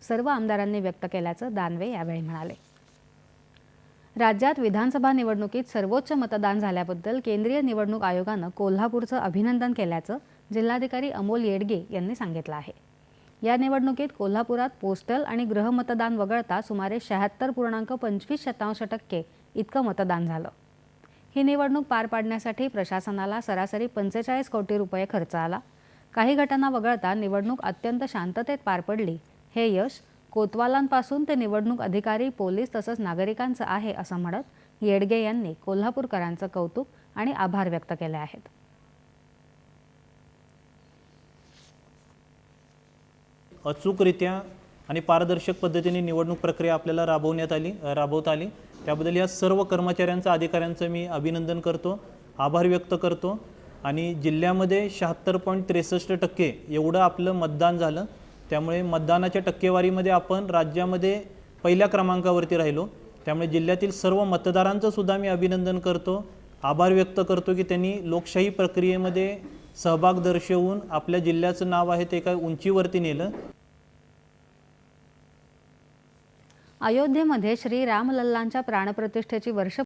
सर्व आमदारांनी व्यक्त केल्याचं दानवे यावेळी म्हणाले। राज्यात विधानसभा निवडणुकीत सर्वोच्च मतदान झाल्याबद्दल केंद्रीय निवडणूक आयोगानं कोल्हापूरचं अभिनंदन केल्याचं जिल्हाधिकारी अमोल येडगे यांनी सांगितलं आहे। या निवडणुकीत कोल्हापुरात पोस्टल आणि गृह मतदान वगळता सुमारे 76.25% इतकं मतदान झालं। ही निवडणूक पार पाडण्यासाठी प्रशासनाला सरासरी 45 कोटी रुपये खर्च आला। काही घटना वगळता निवडणूक अत्यंत शांततेत पार पडली। हे यश कोतवालांपासून ते निवडणूक अधिकारी, पोलीस तसंच नागरिकांचं आहे असं म्हणत येडगे यांनी कोल्हापूरकरांचं कौतुक आणि आभार व्यक्त केले आहेत। अचूकरित्या आणि पारदर्शक पद्धतीने निवडणूक प्रक्रिया आपल्याला राबवता आली त्याबद्दल या सर्व कर्मचाऱ्यांचं, अधिकाऱ्यांचं मी अभिनंदन करतो, आभार व्यक्त करतो। आणि जिल्ह्यामध्ये 76.63% एवढं आपलं मतदान झालं, त्यामुळे मतदानाच्या टक्केवारीमध्ये आपण राज्यामध्ये पहिल्या क्रमांकावरती राहिलो। त्यामुळे जिल्ह्यातील सर्व मतदारांचं सुद्धा मी अभिनंदन करतो, आभार व्यक्त करतो की त्यांनी लोकशाही प्रक्रियेमध्ये सहभाग दर्शवून आपल्या जिल्ह्याचं नाव आहे ते एका उंचीवरती नेलं। अयोध्येमध्ये श्री रामलल्लांच्या प्राणप्रतिष्ठेची वर्ष